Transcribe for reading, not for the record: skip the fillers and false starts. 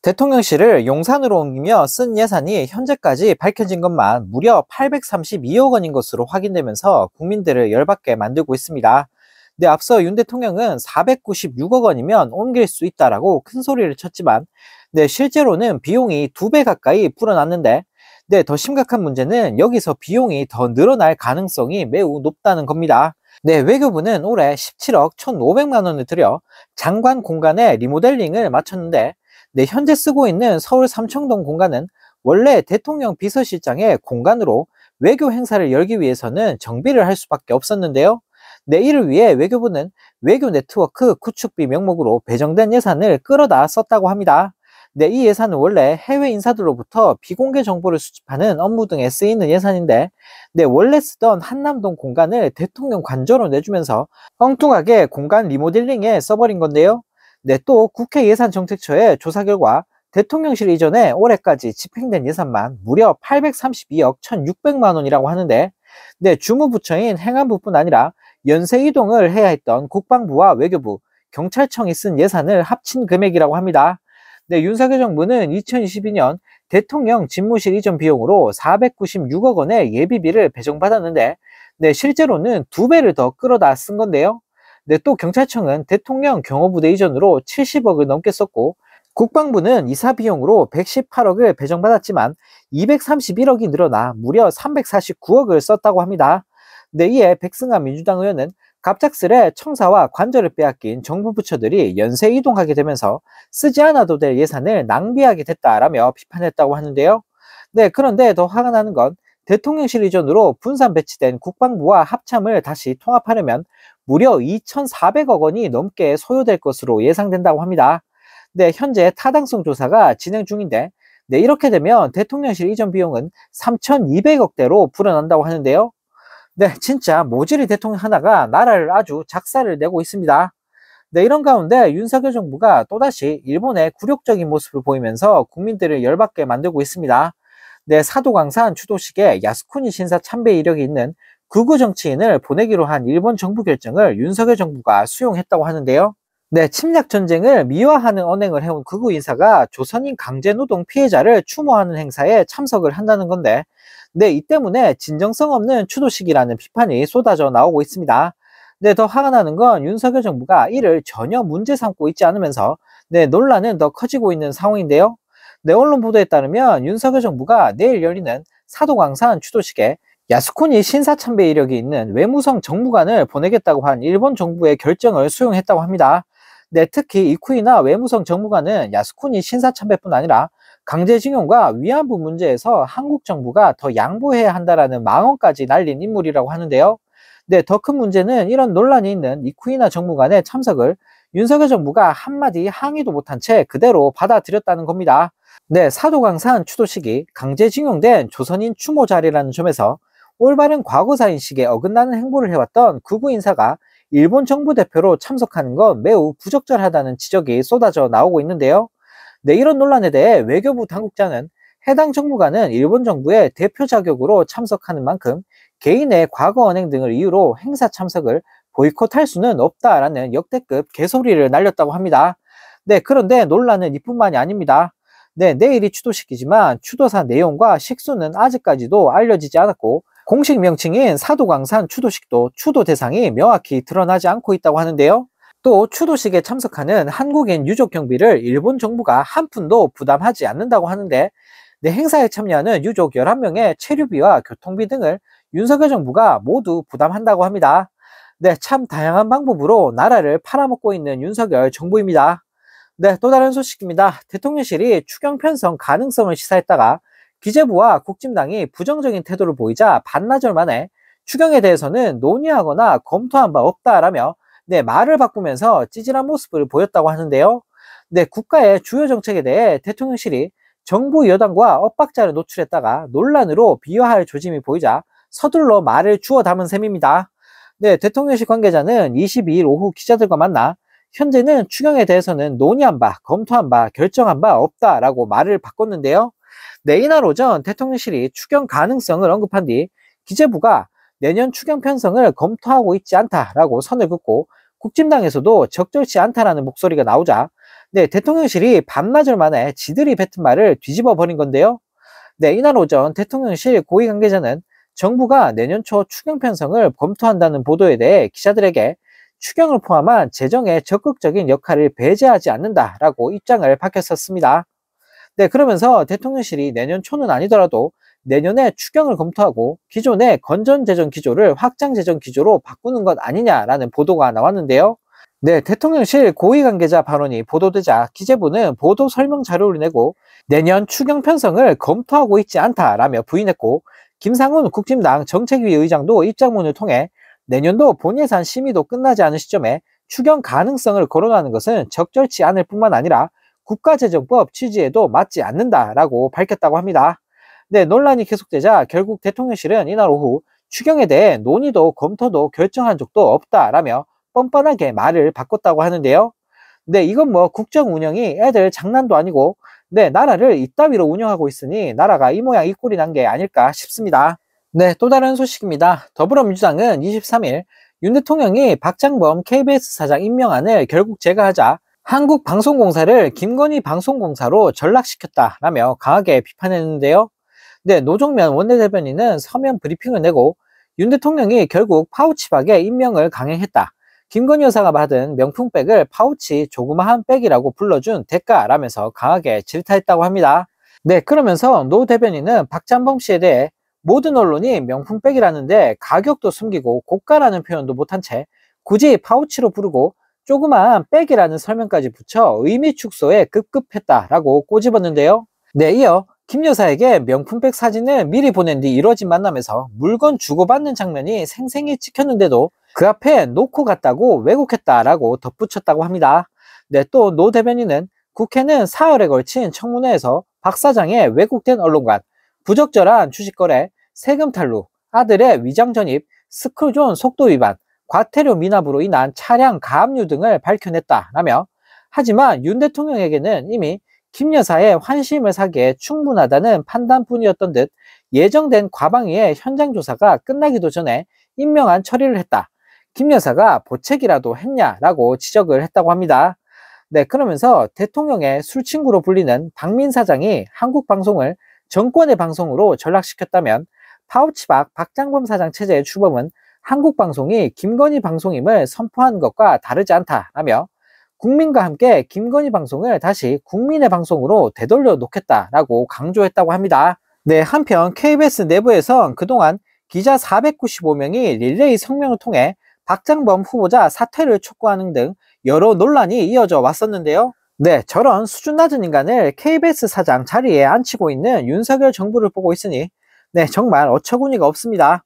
대통령실을 용산으로 옮기며 쓴 예산이 현재까지 밝혀진 것만 무려 832억 원인 것으로 확인되면서 국민들을 열받게 만들고 있습니다. 근데 앞서 윤 대통령은 496억 원이면 옮길 수 있다라고 큰 소리를 쳤지만, 실제로는 비용이 2배 가까이 불어났는데, 더 심각한 문제는 여기서 비용이 더 늘어날 가능성이 매우 높다는 겁니다. 외교부는 올해 17억 1,500만 원을 들여 장관 공간의 리모델링을 마쳤는데, 현재 쓰고 있는 서울 삼청동 공간은 원래 대통령 비서실장의 공간으로 외교 행사를 열기 위해서는 정비를 할 수밖에 없었는데요. 이를 위해 외교부는 외교 네트워크 구축비 명목으로 배정된 예산을 끌어다 썼다고 합니다. 이 예산은 원래 해외 인사들로부터 비공개 정보를 수집하는 업무 등에 쓰이는 예산인데, 원래 쓰던 한남동 공간을 대통령 관저로 내주면서 엉뚱하게 공간 리모델링에 써버린 건데요. 또 국회 예산정책처의 조사 결과 대통령실 이전에 올해까지 집행된 예산만 무려 832억 1,600만 원이라고 하는데, 주무부처인 행안부뿐 아니라 연쇄 이동을 해야 했던 국방부와 외교부, 경찰청이 쓴 예산을 합친 금액이라고 합니다. 윤석열 정부는 2022년 대통령 집무실 이전 비용으로 496억 원의 예비비를 배정받았는데, 실제로는 2배를 더 끌어다 쓴 건데요. 또 경찰청은 대통령 경호부대 이전으로 70억을 넘게 썼고, 국방부는 이사 비용으로 118억을 배정받았지만 231억이 늘어나 무려 349억을 썼다고 합니다. 이에 백승환 민주당 의원은 갑작스레 청사와 관저를 빼앗긴 정부 부처들이 연쇄 이동하게 되면서 쓰지 않아도 될 예산을 낭비하게 됐다라며 비판했다고 하는데요. 그런데 더 화가 나는 건 대통령실 이전으로 분산 배치된 국방부와 합참을 다시 통합하려면 무려 2,400억 원이 넘게 소요될 것으로 예상된다고 합니다. 현재 타당성 조사가 진행 중인데, 이렇게 되면 대통령실 이전 비용은 3,200억대로 불어난다고 하는데요. 진짜 모질이 대통령 하나가 나라를 아주 작사를 내고 있습니다. 이런 가운데 윤석열 정부가 또다시 일본의 굴욕적인 모습을 보이면서 국민들을 열받게 만들고 있습니다. 사도광산 추도식에 야스쿠니 신사 참배 이력이 있는 극우 정치인을 보내기로 한 일본 정부 결정을 윤석열 정부가 수용했다고 하는데요. 침략 전쟁을 미화하는 언행을 해온 극우 인사가 조선인 강제노동 피해자를 추모하는 행사에 참석을 한다는 건데, 이 때문에 진정성 없는 추도식이라는 비판이 쏟아져 나오고 있습니다. 더 화가 나는 건 윤석열 정부가 이를 전혀 문제 삼고 있지 않으면서 논란은 더 커지고 있는 상황인데요. 언론 보도에 따르면 윤석열 정부가 내일 열리는 사도광산 추도식에 야스쿠니 신사참배 이력이 있는 외무성 정무관을 보내겠다고 한 일본 정부의 결정을 수용했다고 합니다. 특히 이쿠이나 외무성 정무관은 야스쿠니 신사참배뿐 아니라 강제징용과 위안부 문제에서 한국 정부가 더 양보해야 한다라는 망언까지 날린 인물이라고 하는데요. 더 큰 문제는 이런 논란이 있는 이쿠이나 정무관의 참석을 윤석열 정부가 한마디 항의도 못한 채 그대로 받아들였다는 겁니다. 사도광산 추도식이 강제징용된 조선인 추모 자리라는 점에서 올바른 과거사인식에 어긋나는 행보를 해왔던 극우 인사가 일본 정부 대표로 참석하는 건 매우 부적절하다는 지적이 쏟아져 나오고 있는데요. 이런 논란에 대해 외교부 당국자는 해당 정무관은 일본 정부의 대표 자격으로 참석하는 만큼 개인의 과거 언행 등을 이유로 행사 참석을 보이콧할 수는 없다라는 역대급 개소리를 날렸다고 합니다. 그런데 논란은 이뿐만이 아닙니다. 내일이 추도식이지만 추도사 내용과 식수는 아직까지도 알려지지 않았고, 공식 명칭인 사도광산 추도식도 추도 대상이 명확히 드러나지 않고 있다고 하는데요. 또 추도식에 참석하는 한국인 유족 경비를 일본 정부가 한 푼도 부담하지 않는다고 하는데, 행사에 참여하는 유족 11명의 체류비와 교통비 등을 윤석열 정부가 모두 부담한다고 합니다. 참 다양한 방법으로 나라를 팔아먹고 있는 윤석열 정부입니다. 또 다른 소식입니다. 대통령실이 추경 편성 가능성을 시사했다가 기재부와 국진당이 부정적인 태도를 보이자 반나절 만에 추경에 대해서는 논의하거나 검토한 바 없다라며 말을 바꾸면서 찌질한 모습을 보였다고 하는데요. 국가의 주요 정책에 대해 대통령실이 정부 여당과 엇박자를 노출했다가 논란으로 비화할 조짐이 보이자 서둘러 말을 주워 담은 셈입니다. 대통령실 관계자는 22일 오후 기자들과 만나 현재는 추경에 대해서는 논의한 바, 검토한 바, 결정한 바 없다라고 말을 바꿨는데요. 이날 오전 대통령실이 추경 가능성을 언급한 뒤 기재부가 내년 추경 편성을 검토하고 있지 않다라고 선을 긋고, 국진당에서도 적절치 않다라는 목소리가 나오자 네, 대통령실이 반나절 만에 지들이 뱉은 말을 뒤집어 버린 건데요. 네, 이날 오전 대통령실 고위 관계자는 정부가 내년 초 추경 편성을 검토한다는 보도에 대해 기자들에게 추경을 포함한 재정에 적극적인 역할을 배제하지 않는다라고 입장을 밝혔었습니다. 네, 그러면서 대통령실이 내년 초는 아니더라도 내년에 추경을 검토하고 기존의 건전재정 기조를 확장재정 기조로 바꾸는 것 아니냐라는 보도가 나왔는데요. 네, 대통령실 고위 관계자 발언이 보도되자 기재부는 보도 설명 자료를 내고 내년 추경 편성을 검토하고 있지 않다라며 부인했고, 김상훈 국힘당 정책위 의장도 입장문을 통해 내년도 본예산 심의도 끝나지 않은 시점에 추경 가능성을 거론하는 것은 적절치 않을 뿐만 아니라 국가재정법 취지에도 맞지 않는다라고 밝혔다고 합니다. 네, 논란이 계속되자 결국 대통령실은 이날 오후 추경에 대해 논의도 검토도 결정한 적도 없다라며 뻔뻔하게 말을 바꿨다고 하는데요. 네, 이건 뭐 국정 운영이 애들 장난도 아니고, 네, 나라를 이따위로 운영하고 있으니 나라가 이 모양 이 꼴이 난 게 아닐까 싶습니다. 네, 또 다른 소식입니다. 더불어민주당은 23일 윤 대통령이 박장범 KBS 사장 임명안을 결국 제거하자 한국방송공사를 김건희 방송공사로 전락시켰다라며 강하게 비판했는데요. 네, 노정면 원내대변인은 서면 브리핑을 내고 윤 대통령이 결국 파우치박에 임명을 강행했다. 김건희 여사가 받은 명품백을 파우치 조그마한 백이라고 불러준 대가라면서 강하게 질타했다고 합니다. 네, 그러면서 노 대변인은 박장범 씨에 대해 모든 언론이 명품백이라는데 가격도 숨기고 고가라는 표현도 못한 채 굳이 파우치로 부르고 조그마한 백이라는 설명까지 붙여 의미 축소에 급급했다라고 꼬집었는데요. 네, 이어 김 여사에게 명품백 사진을 미리 보낸 뒤 이뤄진 만남에서 물건 주고받는 장면이 생생히 찍혔는데도 그 앞에 놓고 갔다고 왜곡했다라고 덧붙였다고 합니다. 네, 또 노 대변인은 국회는 사흘에 걸친 청문회에서 박 사장의 왜곡된 언론관, 부적절한 주식거래, 세금 탈루, 아들의 위장 전입, 스크존 속도 위반, 과태료 미납으로 인한 차량 가압류 등을 밝혀냈다라며, 하지만 윤 대통령에게는 이미 김 여사의 환심을 사기에 충분하다는 판단뿐이었던 듯 예정된 과방위의 현장 조사가 끝나기도 전에 임명안 처리를 했다. 김 여사가 보책이라도 했냐라고 지적을 했다고 합니다. 네, 그러면서 대통령의 술친구로 불리는 박민 사장이 한국 방송을 정권의 방송으로 전락시켰다면 파우치박 박장범 사장 체제의 출범은 한국 방송이 김건희 방송임을 선포한 것과 다르지 않다라며 국민과 함께 김건희 방송을 다시 국민의 방송으로 되돌려 놓겠다라고 강조했다고 합니다. 네, 한편 KBS 내부에선 그동안 기자 495명이 릴레이 성명을 통해 박장범 후보자 사퇴를 촉구하는 등 여러 논란이 이어져 왔었는데요. 네, 저런 수준 낮은 인간을 KBS 사장 자리에 앉히고 있는 윤석열 정부를 보고 있으니 네, 정말 어처구니가 없습니다.